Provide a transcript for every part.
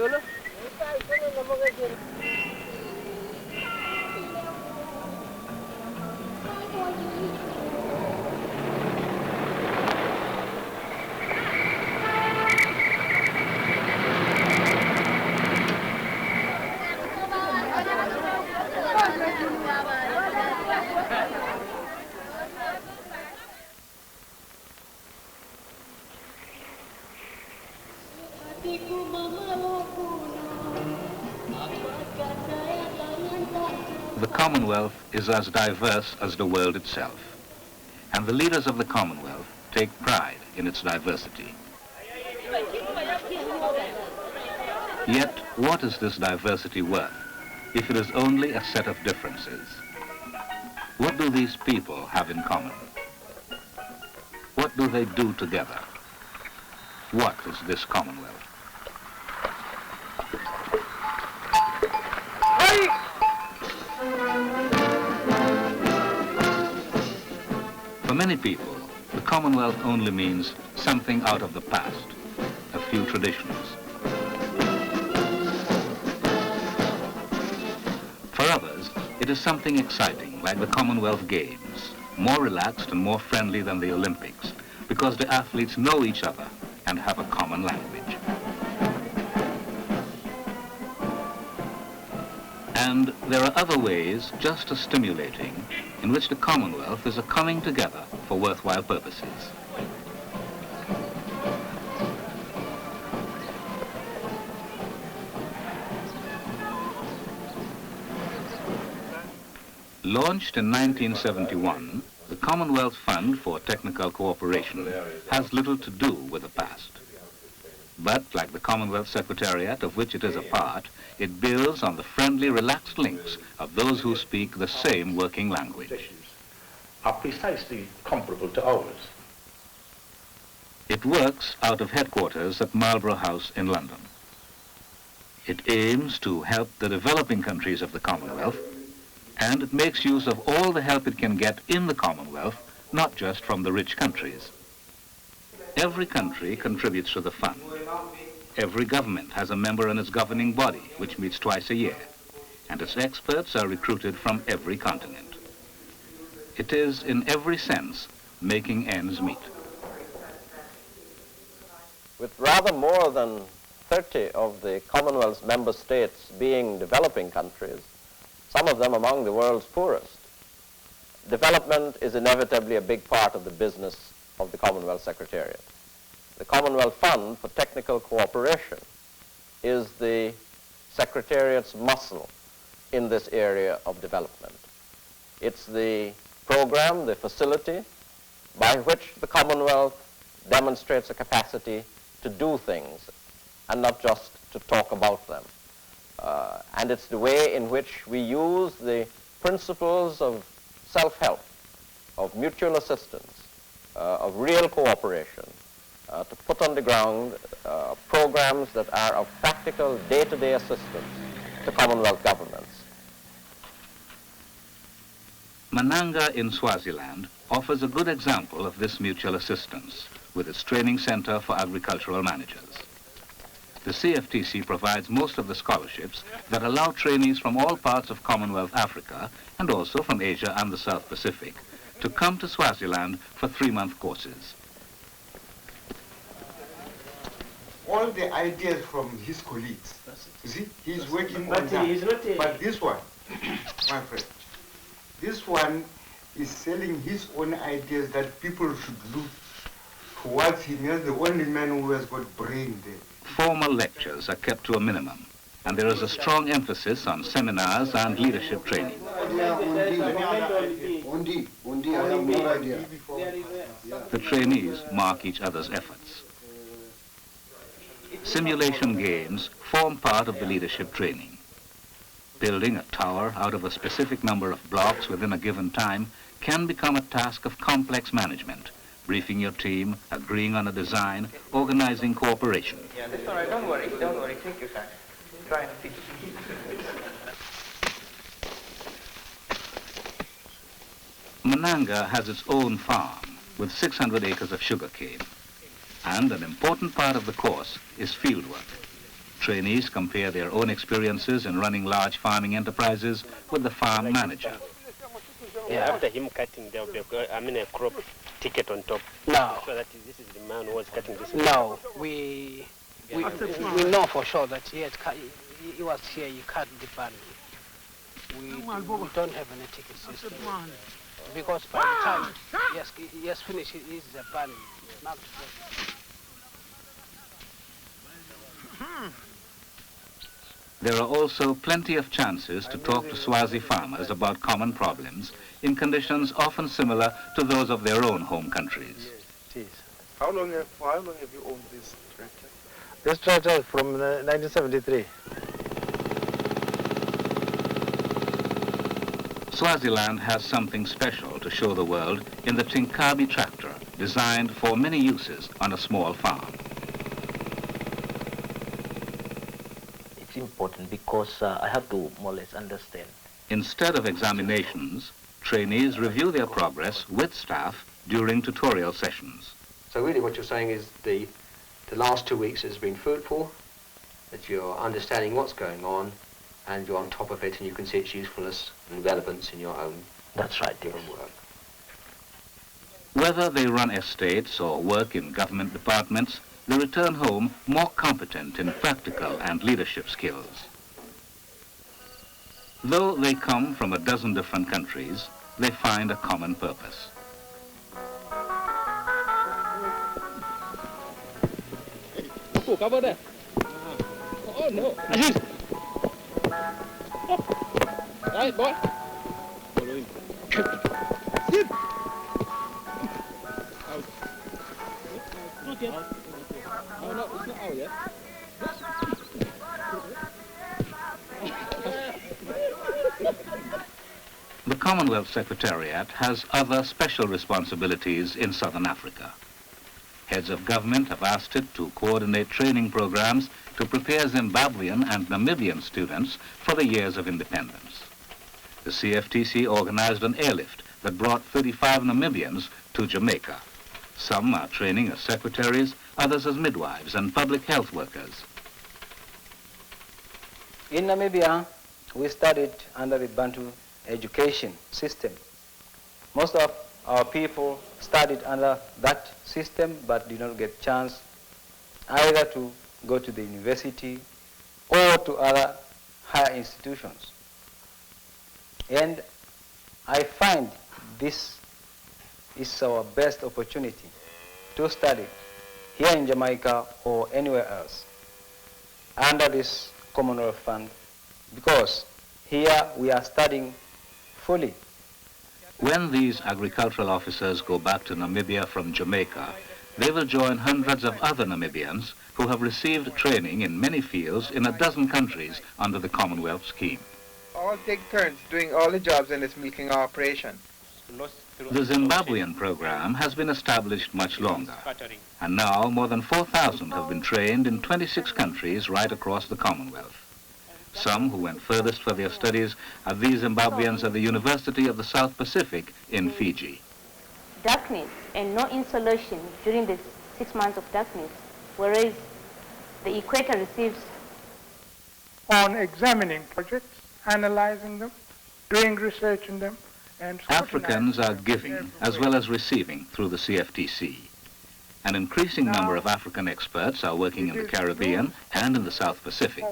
The Commonwealth is as diverse as the world itself, and the leaders of the Commonwealth take pride in its diversity. Yet, what is this diversity worth if it is only a set of differences? What do these people have in common? What do they do together? What is this Commonwealth? For many people, the Commonwealth only means something out of the past, a few traditions. For others, it is something exciting, like the Commonwealth Games, more relaxed and more friendly than the Olympics, because the athletes know each other and have a common language. And there are other ways just as stimulating in which the Commonwealth is a coming together for worthwhile purposes. Launched in 1971, the Commonwealth Fund for Technical Cooperation has little to do with the past. But, like the Commonwealth Secretariat, of which it is a part, it builds on the friendly, relaxed links of those who speak the same working language. Are precisely comparable to ours. It works out of headquarters at Marlborough House in London. It aims to help the developing countries of the Commonwealth, and it makes use of all the help it can get in the Commonwealth, not just from the rich countries. Every country contributes to the fund. Every government has a member in its governing body, which meets twice a year, and its experts are recruited from every continent. It is, in every sense, making ends meet. With rather more than 30 of the Commonwealth's member states being developing countries, some of them among the world's poorest, development is inevitably a big part of the business of the Commonwealth Secretariat. The Commonwealth Fund for Technical Cooperation is the Secretariat's muscle in this area of development. It's the program, the facility, by which the Commonwealth demonstrates a capacity to do things and not just to talk about them. And it's the way in which we use the principles of self-help, of mutual assistance, of real cooperation, to put on the ground programs that are of practical day-to-day assistance to Commonwealth governments. Mananga in Swaziland offers a good example of this mutual assistance with its training center for agricultural managers. The CFTC provides most of the scholarships that allow trainees from all parts of Commonwealth Africa and also from Asia and the South Pacific to come to Swaziland for 3-month courses. All the ideas from his colleagues. You see, he's working on that. But this one, my friend, this one is selling his own ideas that people should look towards him as the only man who has got brain there. Formal lectures are kept to a minimum, and there is a strong emphasis on seminars and leadership training. The trainees mark each other's efforts. Simulation games form part of the leadership training. Building a tower out of a specific number of blocks within a given time can become a task of complex management, briefing your team, agreeing on a design, organizing cooperation. Yeah, that's all right. Don't worry. Take your time. Try and teach. Mananga has its own farm with 600 acres of sugarcane, and an important part of the course is fieldwork. Trainees compare their own experiences in running large farming enterprises with the farm manager. Yeah, after him cutting, there will be a crop ticket on top. No. So that this is the man who was cutting this. No, we know for sure that he was here, he cut the ban. We don't have any ticket system. Because by the time he has finished, it is a ban marked. There are also plenty of chances to talk to Swazi farmers about common problems in conditions often similar to those of their own home countries. Yes, How long have you owned this tractor? this tractor is from 1973. Swaziland has something special to show the world in the Tinkabi tractor, designed for many uses on a small farm. It's important because I have to more or less understand. Instead of examinations, trainees review their progress with staff during tutorial sessions. So really what you're saying is the last 2 weeks has been fruitful, that you're understanding what's going on, and you're on top of it and you can see its usefulness and relevance in your own That's right, yes. work. Whether they run estates or work in government departments, they return home more competent in practical and leadership skills. Though they come from a dozen different countries, they find a common purpose. Oh, cover there. Oh, no. Aziz! Right, boy. Follow him. Sit! Out. Not yet. Oh, no, it's not out yet. The Commonwealth Secretariat has other special responsibilities in Southern Africa. Heads of government have asked it to coordinate training programs to prepare Zimbabwean and Namibian students for the years of independence. The CFTC organized an airlift that brought 35 Namibians to Jamaica. Some are training as secretaries, others as midwives and public health workers. In Namibia, we studied under the Bantu education system. Most of our people studied under that system but did not get chance either to go to the university or to other higher institutions. And I find this is our best opportunity to study here in Jamaica or anywhere else under this Commonwealth Fund, because here we are studying fully. When these agricultural officers go back to Namibia from Jamaica, they will join hundreds of other Namibians who have received training in many fields in a dozen countries under the Commonwealth scheme. All take turns doing all the jobs in this milking operation. The Zimbabwean program has been established much longer, and now more than 4,000 have been trained in 26 countries right across the Commonwealth. Some who went furthest for their studies are these Zimbabweans at the University of the South Pacific in Fiji. Darkness and no insolation during the 6 months of darkness, whereas the equator receives. On examining projects, analyzing them, doing research in them, and Africans are giving as well as receiving through the CFTC. An increasing number of African experts are working in the Caribbean and in the South Pacific.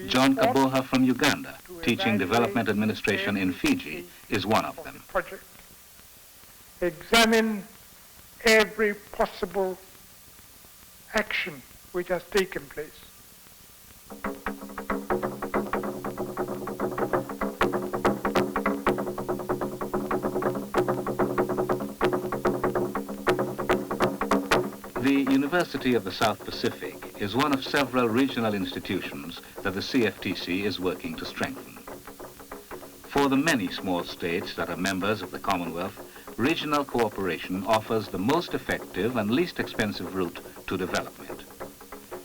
John Kaboha from Uganda, teaching development administration in Fiji, is one of them. Examine every possible action which has taken place. The University of the South Pacific is one of several regional institutions that the CFTC is working to strengthen. For the many small states that are members of the Commonwealth, regional cooperation offers the most effective and least expensive route to development.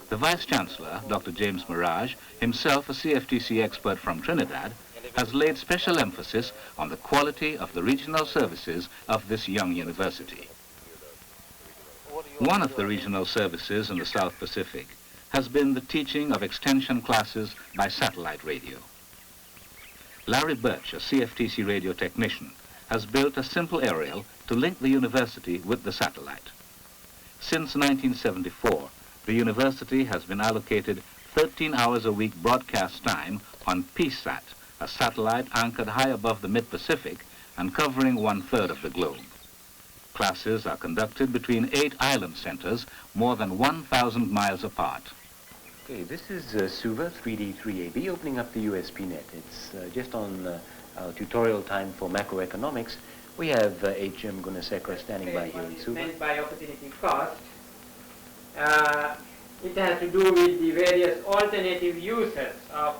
The Vice-Chancellor, Dr. James Mirage, himself a CFTC expert from Trinidad, has laid special emphasis on the quality of the regional services of this young university. One of the regional services in the South Pacific has been the teaching of extension classes by satellite radio. Larry Birch, a CFTC radio technician, has built a simple aerial to link the university with the satellite. Since 1974, the university has been allocated 13 hours a week broadcast time on PSAT, a satellite anchored high above the mid-Pacific and covering 1/3 of the globe. Classes are conducted between 8 island centers more than 1,000 miles apart. Okay, this is SUVA 3D3AB opening up the USP-net. It's just on our tutorial time for macroeconomics. We have H.M. Gunasekara standing by here in SUVA. Meant by opportunity cost, it has to do with the various alternative uses of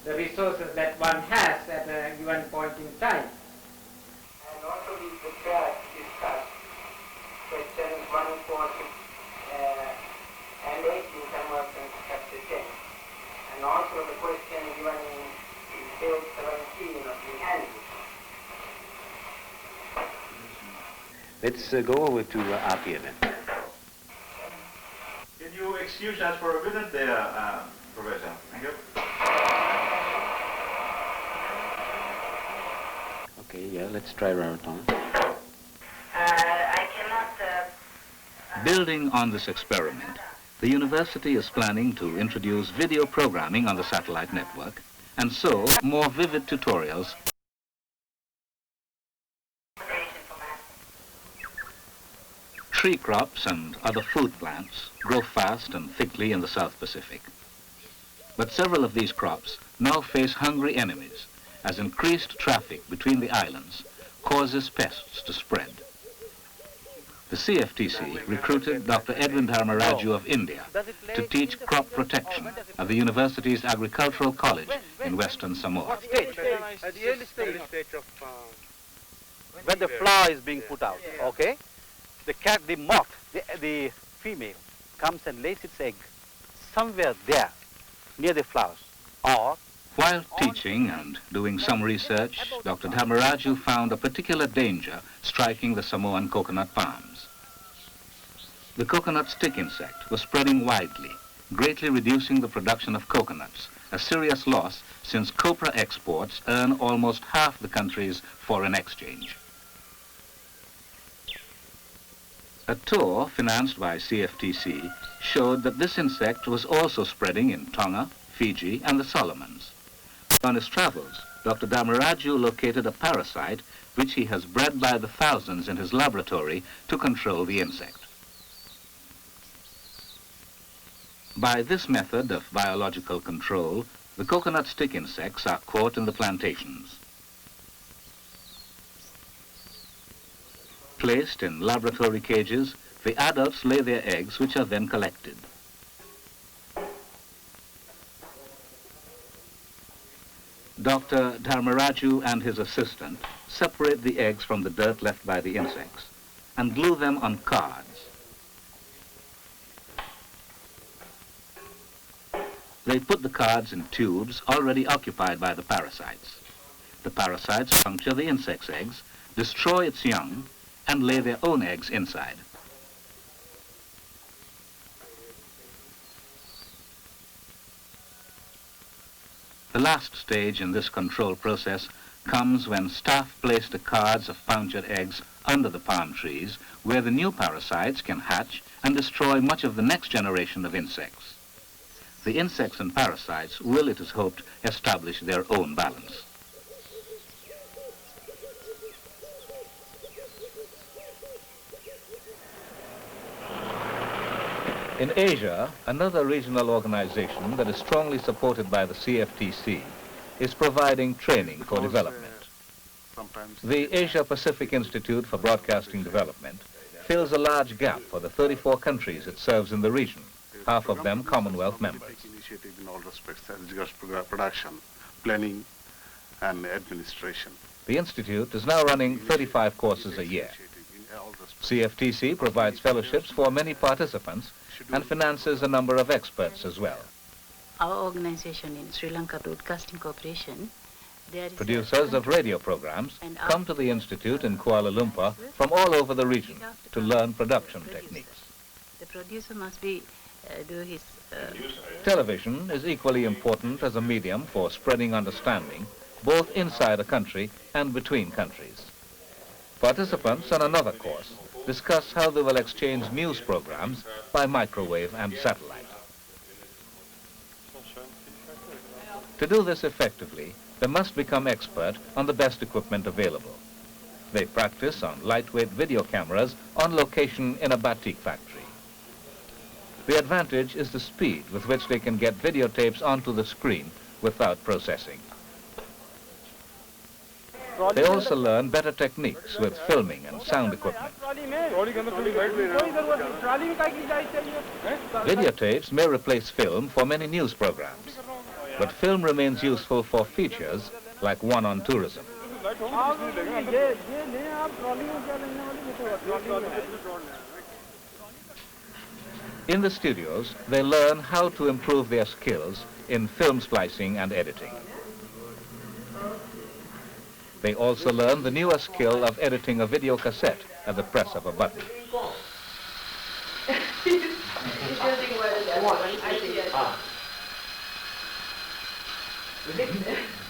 the resources that one has at a given point in time. And also we prepared to discuss questions 1, 4, 6, and 8 in Commonwealth chapter 10. And also the question given in page 17 of the handbook. Let's go over to RPM then. Can you excuse us for a minute there, Professor? Thank you. Okay, yeah, let's try Raraton. I cannot... Building on this experiment, the university is planning to introduce video programming on the satellite network, and so more vivid tutorials. Tree crops and other food plants grow fast and thickly in the South Pacific. But several of these crops now face hungry enemies, as increased traffic between the islands causes pests to spread. The CFTC recruited Dr. Edwin Dharmaraju of India to teach crop protection at the university's agricultural college in Western Samoa. At the early stage of when the flower is being put out, okay? The moth, the female, comes and lays its egg somewhere there, near the flowers, or... While teaching and doing some research, Dr. Dharmaraju found a particular danger striking the Samoan coconut palms. The coconut stick insect was spreading widely, greatly reducing the production of coconuts, a serious loss since copra exports earn almost half the country's foreign exchange. A tour financed by CFTC showed that this insect was also spreading in Tonga, Fiji, and the Solomons. On his travels, Dr. Dharmaraju located a parasite which he has bred by the thousands in his laboratory to control the insect. By this method of biological control, the coconut stick insects are caught in the plantations. Placed in laboratory cages, the adults lay their eggs, which are then collected. Dr. Dharmaraju and his assistant separate the eggs from the dirt left by the insects and glue them on cards. They put the cards in tubes already occupied by the parasites. The parasites puncture the insect's eggs, destroy its young, and lay their own eggs inside. The last stage in this control process comes when staff place the cards of punctured eggs under the palm trees, where the new parasites can hatch and destroy much of the next generation of insects. The insects and parasites will, it is hoped, establish their own balance. In Asia, another regional organization that is strongly supported by the CFTC is providing training for development. The Asia-Pacific Institute for Broadcasting Development fills a large gap for the 34 countries it serves in the region, half of them Commonwealth members. Initiative in all respects, as regards production, planning, and administration. The Institute is now running 35 courses a year. CFTC provides fellowships for many participants and finances a number of experts as well. Our organization in Sri Lanka Broadcasting Corporation, producers of radio programs come to the Institute in Kuala Lumpur from all over the region to learn production techniques. The producer must be do his... Television is equally important as a medium for spreading understanding, both inside a country and between countries. Participants on another course discuss how they will exchange news programs by microwave and satellite. To do this effectively, they must become expert on the best equipment available. They practice on lightweight video cameras on location in a batik factory. The advantage is the speed with which they can get videotapes onto the screen without processing. They also learn better techniques with filming and sound equipment. Videotapes may replace film for many news programs, but film remains useful for features like one on tourism. In the studios, they learn how to improve their skills in film splicing and editing. They also learn the newer skill of editing a video cassette at the press of a button.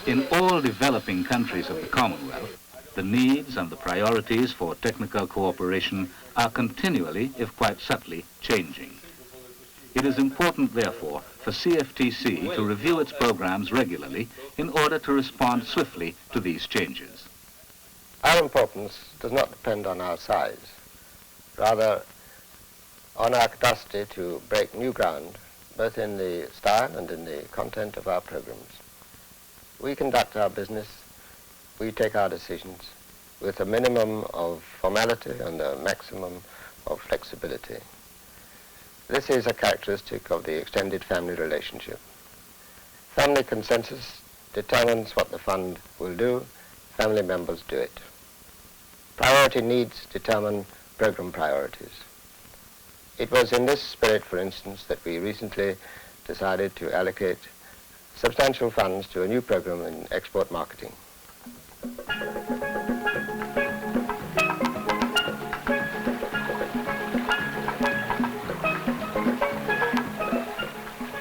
In all developing countries of the Commonwealth, the needs and the priorities for technical cooperation are continually, if quite subtly, changing. It is important, therefore, for CFTC to review its programs regularly in order to respond swiftly to these changes. Our importance does not depend on our size, rather on our capacity to break new ground, both in the style and in the content of our programs. We conduct our business, we take our decisions with a minimum of formality and a maximum of flexibility. This is a characteristic of the extended family relationship. Family consensus determines what the fund will do, family members do it. Priority needs determine program priorities. It was in this spirit, for instance, that we recently decided to allocate substantial funds to a new program in export marketing.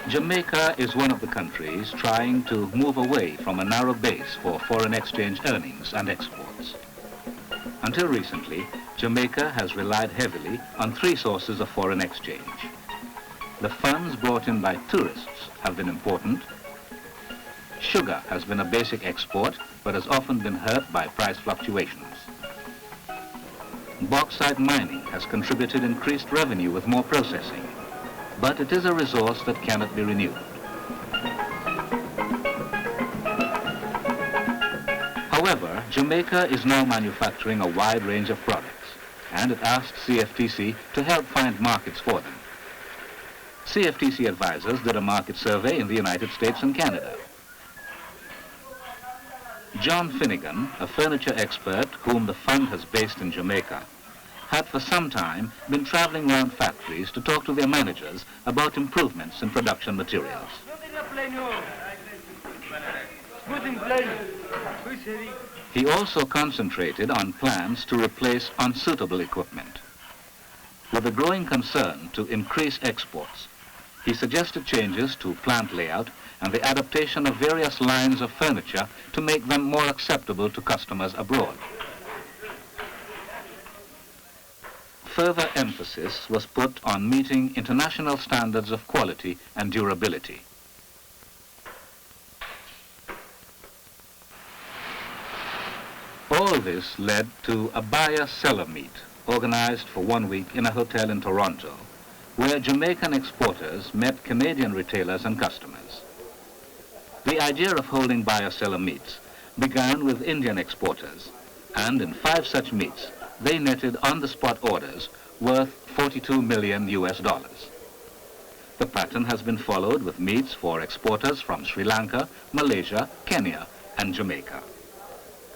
Jamaica is one of the countries trying to move away from a narrow base for foreign exchange earnings and exports. Until recently, Jamaica has relied heavily on three sources of foreign exchange. The funds brought in by tourists have been important. Sugar has been a basic export, but has often been hurt by price fluctuations. Bauxite mining has contributed increased revenue with more processing, but it is a resource that cannot be renewed. However, Jamaica is now manufacturing a wide range of products, and it asked CFTC to help find markets for them. CFTC advisors did a market survey in the United States and Canada. John Finnegan, a furniture expert whom the fund has based in Jamaica, had for some time been traveling around factories to talk to their managers about improvements in production materials. He also concentrated on plans to replace unsuitable equipment. With a growing concern to increase exports, he suggested changes to plant layout and the adaptation of various lines of furniture to make them more acceptable to customers abroad. Further emphasis was put on meeting international standards of quality and durability. All this led to a buyer-seller meet organized for 1 week in a hotel in Toronto, where Jamaican exporters met Canadian retailers and customers. The idea of holding buyer-seller meets began with Indian exporters, and in 5 such meets, they netted on-the-spot orders worth $42 million US. The pattern has been followed with meets for exporters from Sri Lanka, Malaysia, Kenya, and Jamaica.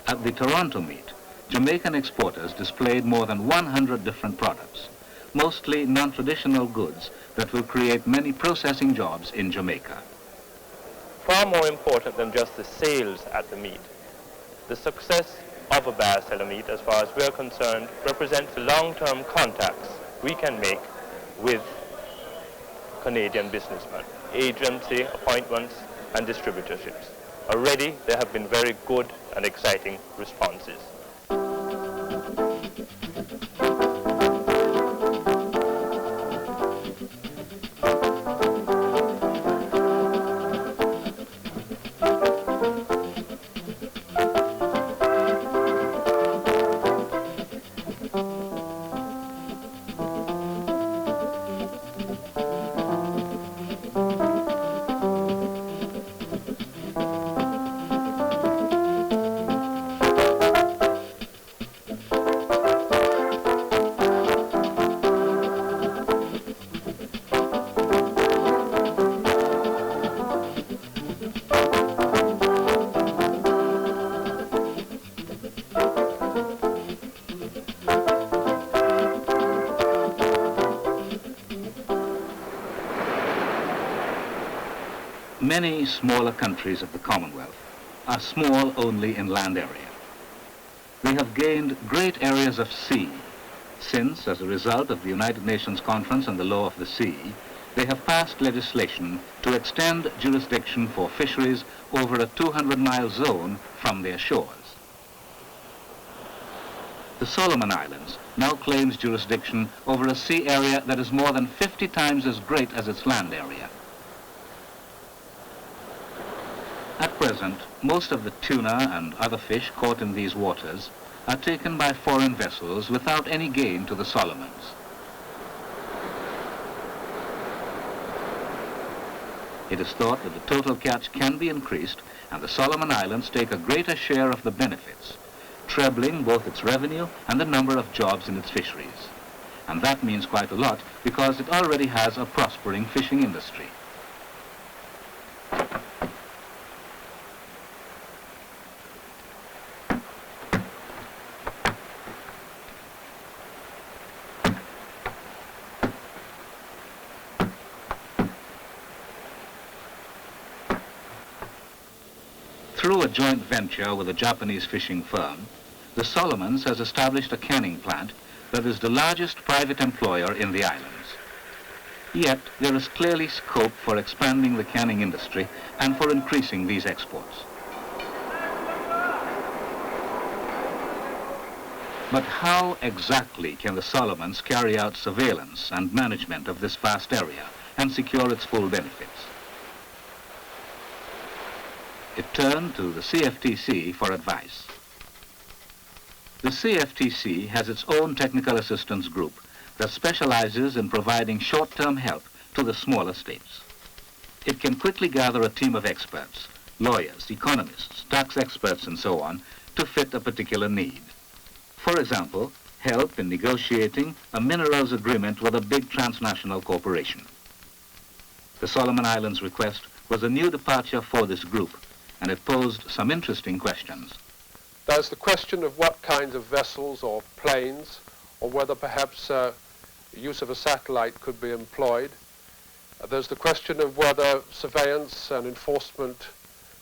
At the Toronto meet, Jamaican exporters displayed more than 100 different products, mostly non-traditional goods that will create many processing jobs in Jamaica. Far more important than just the sales at the meet, the success of a buyer-seller meet, as far as we are concerned, represents the long-term contacts we can make with Canadian businessmen, agency appointments and distributorships. Already there have been very good and exciting responses. Many smaller countries of the Commonwealth are small only in land area. They have gained great areas of sea since, as a result of the United Nations Conference on the Law of the Sea, they have passed legislation to extend jurisdiction for fisheries over a 200-mile zone from their shores. The Solomon Islands now claims jurisdiction over a sea area that is more than 50 times as great as its land area. At present, most of the tuna and other fish caught in these waters are taken by foreign vessels without any gain to the Solomons. It is thought that the total catch can be increased and the Solomon Islands take a greater share of the benefits, trebling both its revenue and the number of jobs in its fisheries. And that means quite a lot because it already has a prospering fishing industry. Through a joint venture with a Japanese fishing firm, the Solomons has established a canning plant that is the largest private employer in the islands. Yet there is clearly scope for expanding the canning industry and for increasing these exports. But how exactly can the Solomons carry out surveillance and management of this vast area and secure its full benefits? It turned to the CFTC for advice. The CFTC has its own technical assistance group that specializes in providing short-term help to the smaller states. It can quickly gather a team of experts, lawyers, economists, tax experts, and so on, to fit a particular need. For example, help in negotiating a minerals agreement with a big transnational corporation. The Solomon Islands request was a new departure for this group, and it posed some interesting questions. There's the question of what kinds of vessels or planes, or whether perhaps use of a satellite could be employed. There's the question of whether surveillance and enforcement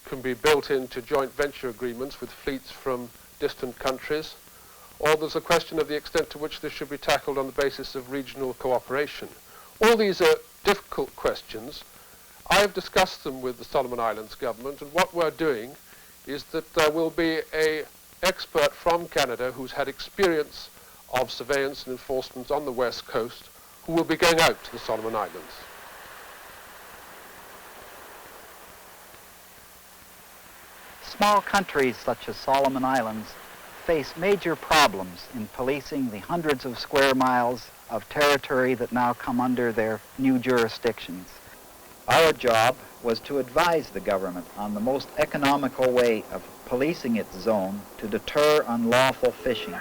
can be built into joint venture agreements with fleets from distant countries. Or there's the question of the extent to which this should be tackled on the basis of regional cooperation. All these are difficult questions. I've discussed them with the Solomon Islands government, and what we're doing is that there will be an expert from Canada who's had experience of surveillance and enforcement on the west coast who will be going out to the Solomon Islands. Small countries such as Solomon Islands face major problems in policing the hundreds of square miles of territory that now come under their new jurisdictions. Our job was to advise the government on the most economical way of policing its zone to deter unlawful fishing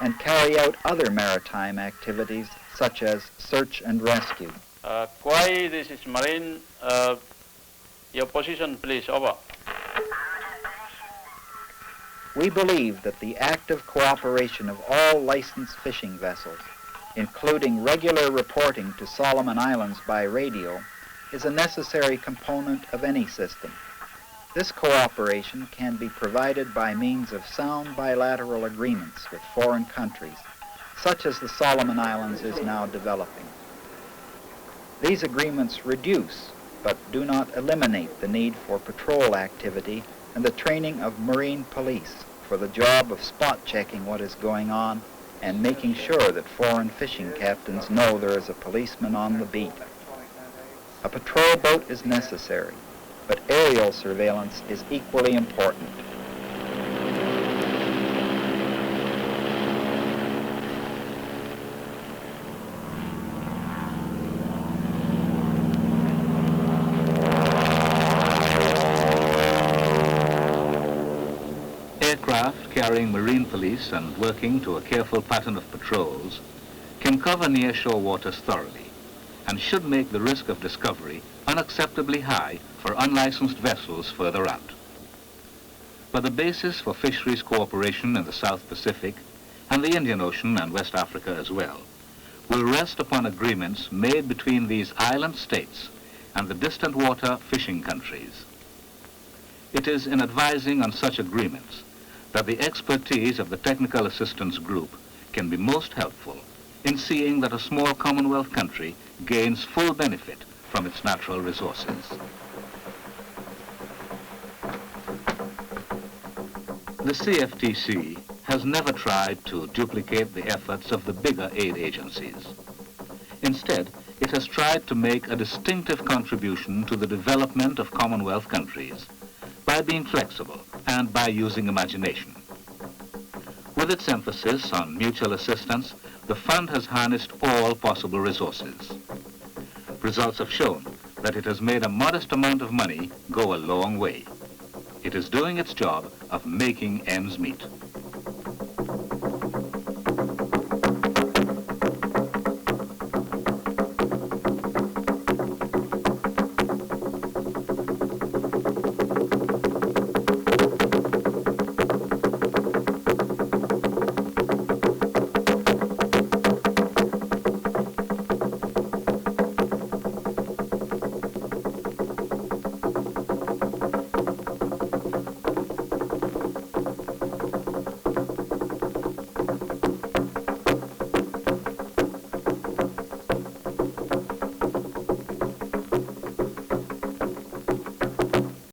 and carry out other maritime activities such as search and rescue. Kauai, this is Marine. Your position, please. Over. We believe that the active cooperation of all licensed fishing vessels, including regular reporting to Solomon Islands by radio, is a necessary component of any system. This cooperation can be provided by means of sound bilateral agreements with foreign countries, such as the Solomon Islands is now developing. These agreements reduce, but do not eliminate, the need for patrol activity and the training of marine police for the job of spot checking what is going on and making sure that foreign fishing captains know there is a policeman on the beat. A patrol boat is necessary, but aerial surveillance is equally important. Aircraft carrying marine police and working to a careful pattern of patrols can cover near-shore waters thoroughly and should make the risk of discovery unacceptably high for unlicensed vessels further out. But the basis for fisheries cooperation in the South Pacific and the Indian Ocean and West Africa as well will rest upon agreements made between these island states and the distant water fishing countries. It is in advising on such agreements that the expertise of the Technical Assistance Group can be most helpful in seeing that a small Commonwealth country gains full benefit from its natural resources. The CFTC has never tried to duplicate the efforts of the bigger aid agencies. Instead, it has tried to make a distinctive contribution to the development of Commonwealth countries by being flexible and by using imagination. With its emphasis on mutual assistance, the fund has harnessed all possible resources. Results have shown that it has made a modest amount of money go a long way. It is doing its job of making ends meet.